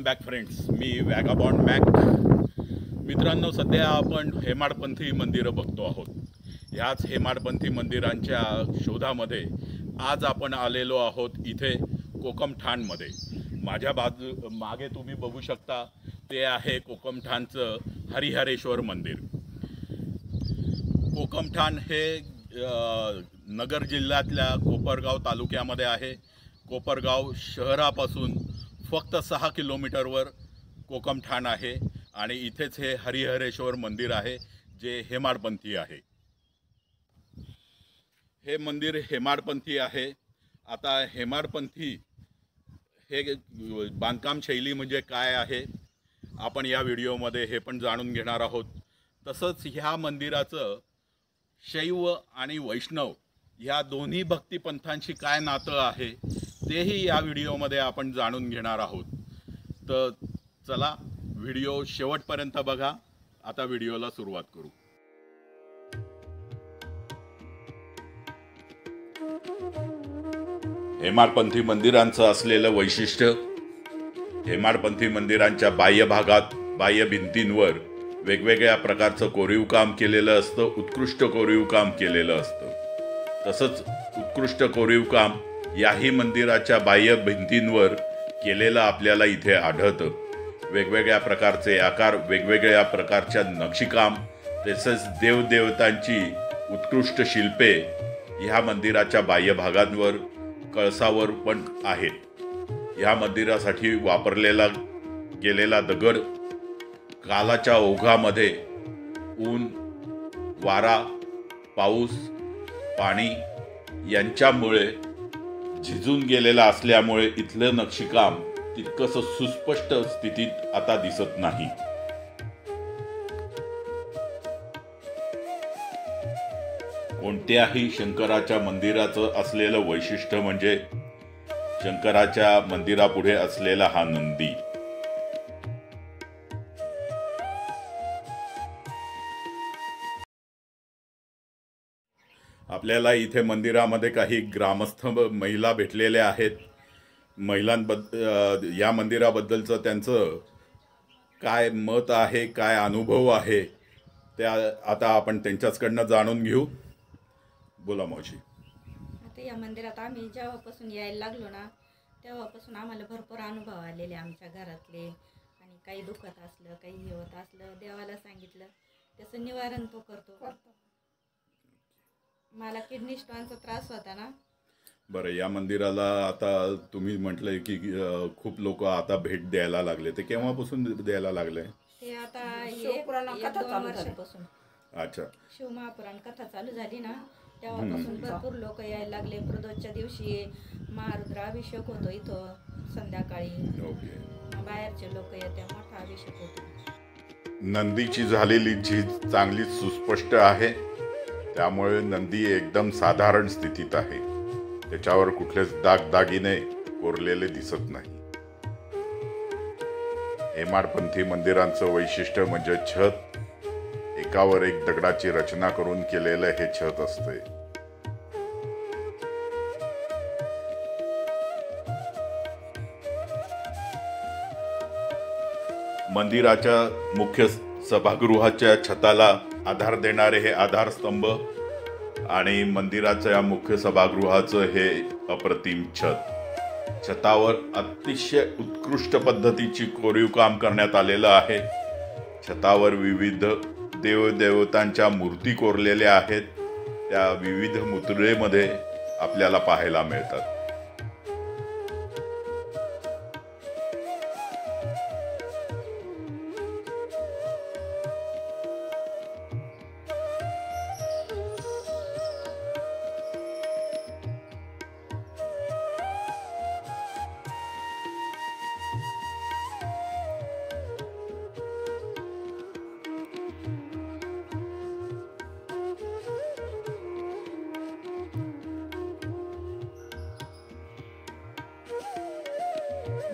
Back friends, मी वॅगाबॉन्ड Mac. मित्रांनो, सध्या आपण हेमाडपंथी मंदिरं बघतो आहोत. ह्याच हेमाडपंथी मंदिरांच्या शोधामध्ये आज आपण आलेलो आहोत इथे कोकमठाणमध्ये. माझ्या मागे तुम्ही बघू शकता ते आहे कोकमठाणचं हरिहरेश्वर मंदिर. कोकमठाण हे नगर जिल्ह्यातल्या कोपरगाव तालुक्यामध्ये आहे. कोपरगाव शहरापासून फक्त 6 किलोमीटरवर कोकमठाण आहे आणि इथेच हे हरिहरेश्वर मंदिर आहे जे हेमाडपंथी आहे. हे मंदिर हेमाडपंथी आहे. आता हेमाडपंथी हे बांधकाम शैली म्हणजे काय आहे आपण या व्हिडिओमध्ये हे पण जाणून घेणार आहोत. तसंच ह्या मंदिराचं शैव आणि वैष्णव ह्या दोन्ही भक्तिपंथांशी काय नातं आहे तेही या व्हिडिओमध्ये आपण जाणून घेणार आहोत. तर चला व्हिडिओ शेवटपर्यंत बघा. आता व्हिडिओला सुरुवात करू. हेमाडपंथी मंदिरांचं असलेलं वैशिष्ट्य, हेमाडपंथी मंदिरांच्या बाह्य भागात, बाह्य भिंतींवर वेगवेगळ्या प्रकारचं कोरीवकाम केलेलं असतं. उत्कृष्ट कोरीवकाम केलेलं असतं. तसंच उत्कृष्ट कोरीवकाम याही मंदिराच्या बाह्य भिंतींवर केलेलं आपल्याला इथे आढळतं. वेगवेगळ्या प्रकारचे आकार, वेगवेगळ्या प्रकारच्या नक्षीकाम, तसेच देवदेवतांची उत्कृष्ट शिल्पे ह्या मंदिराच्या बाह्य भागांवर, कळसावर पण आहेत. ह्या मंदिरासाठी वापरलेला गेलेला दगड कालाच्या ओघामध्ये ऊन, वारा, पाऊस, पाणी यांच्यामुळे झिजून गेलेला असल्यामुळे इथलं नक्षीकाम तितकंसं सुस्पष्ट स्थितीत आता दिसत नाही. कोणत्याही शंकराच्या मंदिराचं असलेलं वैशिष्ट्य म्हणजे शंकराच्या मंदिरापुढे असलेला हा नंदी. आपल्याला इथे मंदिरामध्ये काही ग्रामस्थ महिला भेटलेल्या आहेत. या मंदिराबद्दलचं त्यांचं काय मत आहे, काय अनुभव आहे, त्या आता आपण त्यांच्याचकडनं जाणून घेऊ. बोला मावशी. आता या मंदिरात आम्ही जेव्हापासून यायला लागलो ना तेव्हापासून आम्हाला भरपूर अनुभव आलेले आमच्या घरातले. आणि काही दुखत असलं, काही होत असलं, देवाला सांगितलं त्याचं निवारण तो करतो. मला किडनी स्टोनचा त्रास होता ना. बरं, या मंदिराला आता तुम्ही म्हटलंय की खूप लोक आता भेट द्यायला लागले. ते केव्हापासून द्यायला लागले? ते आता 1-2 वर्षापासून. अच्छा. शिवमहापुराण कथा चालू झाली ना तेव्हापासून भरपूर लोक यायला लागले. प्रदोषच्या दिवशी महारुद्राभिषेक होतो इथं संध्याकाळी. ओके. बाहेरचे लोक येते, मोठा अभिषेक होतो. नंदीची झालेली झीज चांगली सुस्पष्ट आहे. त्यामुळे नंदी एकदम साधारण स्थितीत आहे. त्याच्यावर कुठलेच दागदागिने कोरलेले दिसत नाही. हेमाडपंथी मंदिरांचं वैशिष्ट्य म्हणजे छत. एकावर एक दगडाची रचना करून केलेलं हे छत असते. मंदिराच्या मुख्य सभागृहाच्या छताला आधार देणारे हे आधारस्तंभ आणि मंदिराच्या मुख्य सभागृहाचं हे अप्रतिम छत. छतावर अतिशय उत्कृष्ट पद्धतीची कोरीवकाम करण्यात आलेलं आहे. छतावर विविध देवदेवतांच्या मूर्ती कोरलेल्या आहेत. त्या विविध मुद्रेमध्ये आपल्याला पाहायला मिळतात.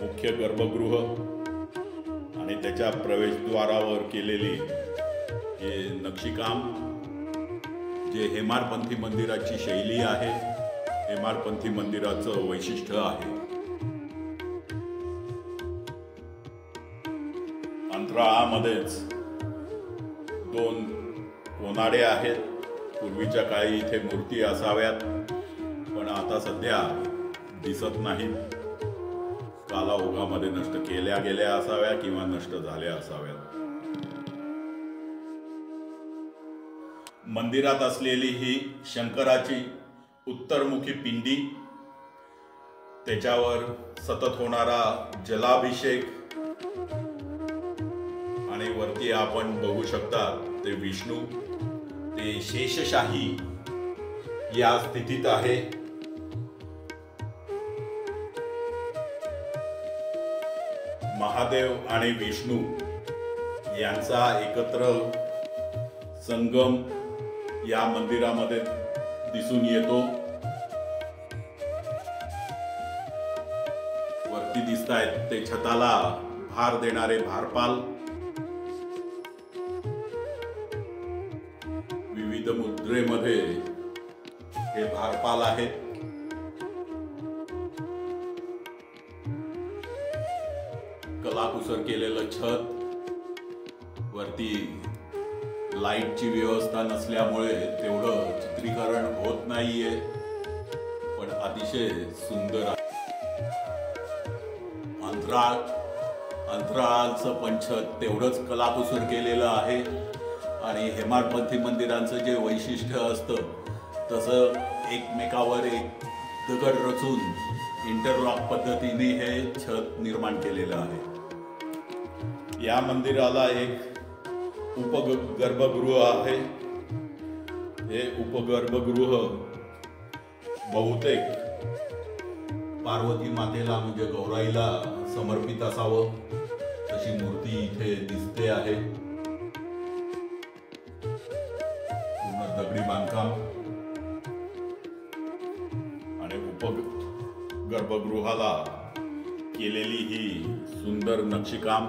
मुख्य गर्भगृह आणि त्याच्या प्रवेशद्वारावर केलेली हे नक्षीकाम जे हेमाडपंथी मंदिराची शैली आहे, हेमाडपंथी मंदिराचं वैशिष्ट्य आहे. अंतराळामध्येच 2 कोनाडे आहेत. पूर्वीच्या काळी इथे मूर्ती असाव्यात, पण आता सध्या दिसत नाहीत. कालाओघामध्ये नष्ट केल्या गेल्या असाव्या किंवा नष्ट झाल्या असाव्यात. मंदिरात असलेली ही शंकराची उत्तरमुखी पिंडी, त्याच्यावर सतत होणारा जलाभिषेक आणि वरती आपण बघू शकता ते विष्णू, ते शेषशाही या स्थितीत आहे. महादेव आणि विष्णू यांचा एकत्र संगम या मंदिरामध्ये दिसून येतो. वरती दिसतायत ते छताला भार देणारे भारपाल. विविध मुद्रेमध्ये हे भारपाल आहेत. कलाकुसर केलेलं छत, वरती लाईटची व्यवस्था नसल्यामुळे तेवढं चित्रीकरण होत नाहीये, पण अतिशय सुंदर आहे. अंतराळाचं पण छत तेवढंच कलाकुसर केलेलं आहे. आणि हेमाडपंथी मंदिरांचं जे वैशिष्ट्य असतं तसं एकमेकावर एक दगड रचून इंटरलॉक पद्धतीने हे छत निर्माण केलेलं आहे. या मंदिराला एक उपगर्भगृह आहे. हे उपगर्भगृह बहुतेक पार्वती मातेला म्हणजे गौराईला समर्पित असावं, तशी मूर्ती इथे दिसते आहे. पूर्ण दगडी बांधकाम आणि उपगर्भगृहाला केलेली ही सुंदर नक्षीकाम.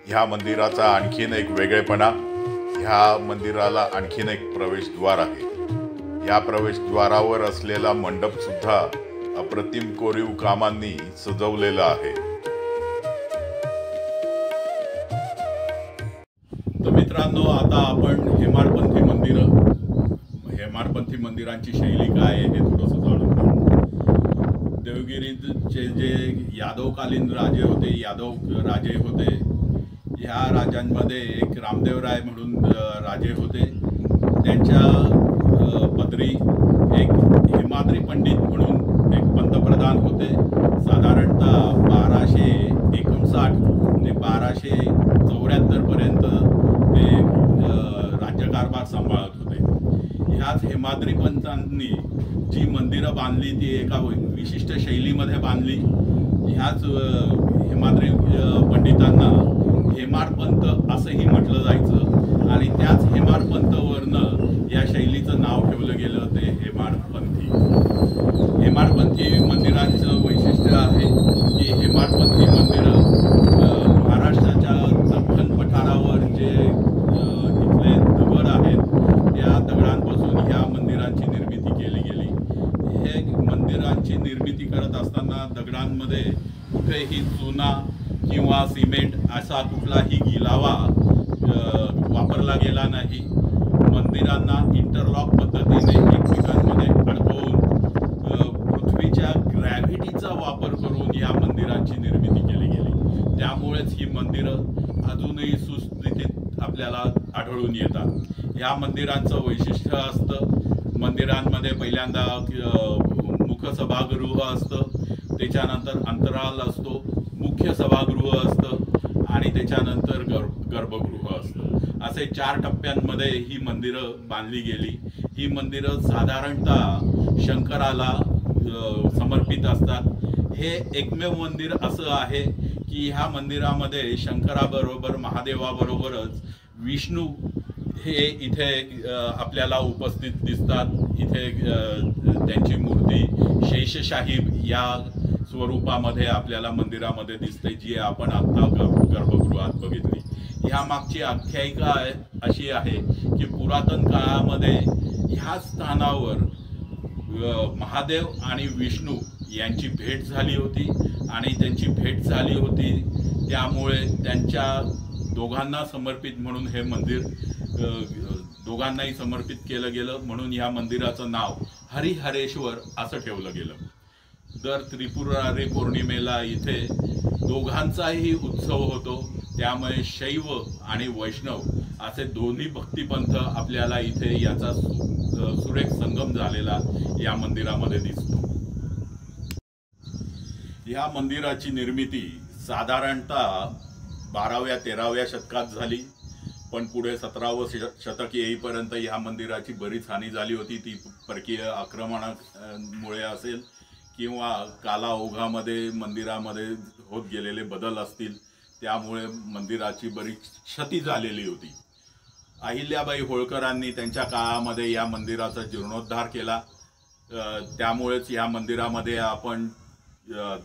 ह्या मंदिराचा आणखीन एक वेगळेपणा, ह्या मंदिराला आणखीन एक प्रवेशद्वार आहे. या प्रवेशद्वारावर असलेला मंडप सुद्धा अप्रतिम कोरीव कामांनी सजवलेला आहे. तर मित्रांनो, आता आपण हेमाडपंथी मंदिरांची शैली काय आहे हे थोडंसं जाणून घेऊ. देवगिरीचे जे यादवकालीन राजे होते. ह्या राजांमध्ये एक रामदेवराय म्हणून राजे होते. त्यांच्या पदरी एक हेमाद्री पंडित म्हणून एक पंतप्रधान होते. साधारणतः 1259 ते 1274 पर्यंत ते राज्यकारभार सांभाळत होते. ह्याच हेमाद्री पंतांनी जी मंदिरं बांधली ती एका विशिष्ट शैलीमध्ये बांधली. ह्याच हेमाद्री पंडितांना हेमाडपंत असंही म्हटलं जायचं आणि त्याच हेमाडपंतवरनं या शैलीचं नाव ठेवलं गेलं ते हेमाडपंथी. हेमाडपंथी मंदिरांचं वैशिष्ट्य आहे की हेमाडपंथी मंदिरं महाराष्ट्राच्या दख्खन पठारावर जे इथले दगड आहेत त्या दगडांपासून ह्या मंदिरांची निर्मिती केली गेली. हे मंदिरांची निर्मिती करत असताना दगडांमध्ये कुठेही चुना किंवा सिमेंट असा कुठलाही गिलावा वापरला गेला नाही. मंदिरांना इंटरलॉक पद्धतीने एकमेकांमध्ये अडकवून पृथ्वीच्या ग्रॅव्हिटीचा वापर करून या मंदिरांची निर्मिती केली गेली. त्यामुळेच ही मंदिरं अजूनही सुस्थितीत आपल्याला आढळून येतात. या मंदिरांचं वैशिष्ट्य असतं, मंदिरांमध्ये पहिल्यांदा मुख्य सभागृह असतं, त्याच्यानंतर अंतराल असतो, मुख्य सभागृह असतं आणि त्याच्यानंतर गर्भगृह असतं. असे 4 टप्प्यांमध्ये ही मंदिरं बांधली गेली. ही मंदिरं साधारणतः शंकराला समर्पित असतात. हे एकमेव मंदिर असं आहे की ह्या मंदिरामध्ये शंकराबरोबर महादेवाबरोबरच विष्णू हे इथे आपल्याला उपस्थित दिसतात। इथे त्यांची मूर्ती शेषशाही या स्वरूपामध्ये आपल्याला मंदिरामध्ये दिसते, जी आपण आता गर्भगृहात बघितली। ह्या मागची आख्यायिका अशी आहे की पुरातन काळामध्ये ह्या स्थानावर महादेव आणि विष्णू यांची भेट झाली होती आणि त्यांची भेट झाली होती त्यामुळे त्यांच्या दोघांना समर्पित म्हणून हे मंदिर दोघांनाही समर्पित केलं गेलं, म्हणून या मंदिराचं नाव हरिहरेश्वर असं ठेवलं गेलं। दर त्रिपुरारी पौर्णिमेला इथे दोघांचाही उत्सव होतो, त्यामुळे शैव आणि वैष्णव असे दोन्ही भक्तिपंथ आपल्याला इथे याचा सुरेख संगम झालेला या मंदिरामध्ये दिसतो। या मंदिराची निर्मिती साधारणतः 12व्या-13व्या शतकात झाली, पण पुढे 17वं शतक येईपर्यंत या मंदिराची बरीच हानी झाली होती। ती परकीय आक्रमणामुळे असेल किंवा कालाओघामध्ये मंदिरामध्ये होत गेलेले बदल असतील, त्यामुळे मंदिराची बरीच क्षती झालेली होती। अहिल्याबाई होळकरांनी त्यांच्या काळामध्ये या मंदिराचा जीर्णोद्धार केला, त्यामुळेच या मंदिरामध्ये आपण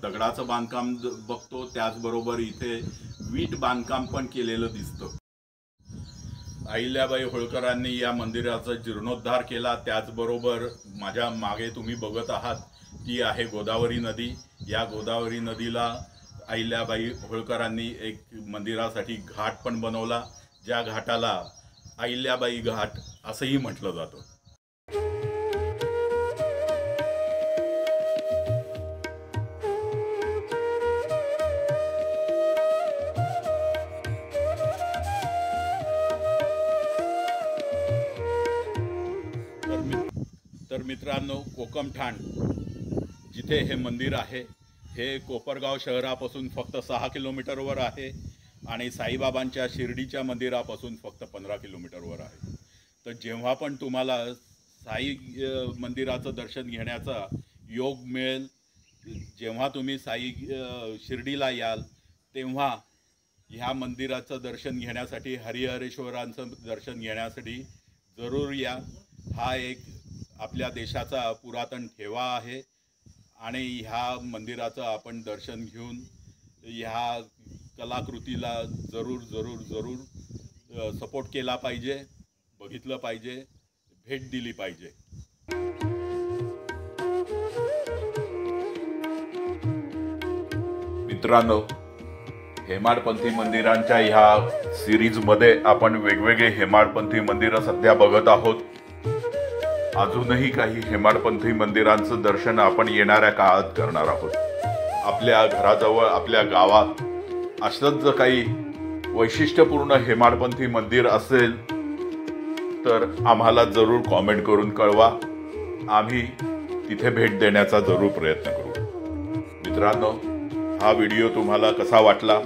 दगडाचं बांधकाम बघतो, त्याचबरोबर इथे वीट बांधकाम पण केलेलं दिसतं। अहिल्याबाई होळकरांनी या मंदिराचा जीर्णोद्धार केला, त्याचबरोबर माझ्या मागे तुम्ही बघत आहात ती आहे गोदावरी नदी। या गोदावरी नदीला अहिल्याबाई होळकरांनी एक मंदिरासाठी घाट पण बनवला, ज्या घाटाला अहिल्याबाई घाट असंही म्हटलं जातं। तर मित्रांनो, कोकमठाण जिथे हे मंदिर आहे हे कोपरगाव शहरापासून फक्त 6 किलोमीटरवर आहे आणि साईबाबांच्या शिर्डीच्या मंदिरापासून फक्त 15 किलोमीटरवर आहे। तर जेव्हा पण तुम्हाला साई मंदिराचं दर्शन घेण्याचा योग मिळेल, जेव्हा तुम्ही शिर्डीला याल, तेव्हा ह्या मंदिराचं दर्शन घेण्यासाठी, हरिहरेश्वरांचं दर्शन घेण्यासाठी जरूर या। हा एक आपल्या देशाचा पुरातन ठेवा आहे आणि ह्या मंदिराचं आपण दर्शन घेऊन ह्या कलाकृतीला जरूर जरूर जरूर सपोर्ट केला पाहिजे, बघितलं पाहिजे, भेट दिली पाहिजे। मित्रांनो, हेमाडपंथी मंदिरांच्या ह्या सिरीजमध्ये आपण वेगवेगळे हेमाडपंथी मंदिरं सध्या बघत आहोत। अजूनही काही हेमाडपंथी मंदिरांचं दर्शन आपण येणाऱ्या काळात करणार आहोत। आपल्या घराजवळ, आपल्या गावात असंच जर काही वैशिष्ट्यपूर्ण हेमाडपंथी मंदिर असेल तर आम्हाला जरूर कॉमेंट करून कळवा, आम्ही तिथे भेट देण्याचा जरूर प्रयत्न करू। मित्रांनो, हा व्हिडिओ तुम्हाला कसा वाटला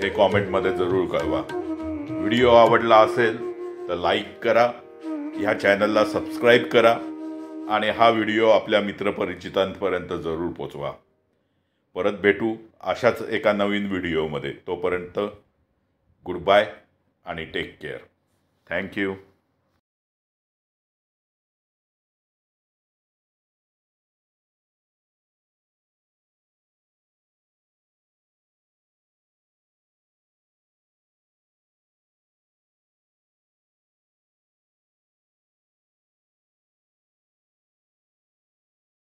हे कॉमेंटमध्ये जरूर कळवा। व्हिडिओ आवडला असेल तर लाईक करा, ह्या चॅनलला सबस्क्राईब करा आणि हा व्हिडिओ आपल्या मित्रपरिचितांपर्यंत जरूर पोचवा। परत भेटू अशाच एका नवीन व्हिडिओमध्ये। तोपर्यंत गुड बाय आणि टेक केअर। थँक्यू।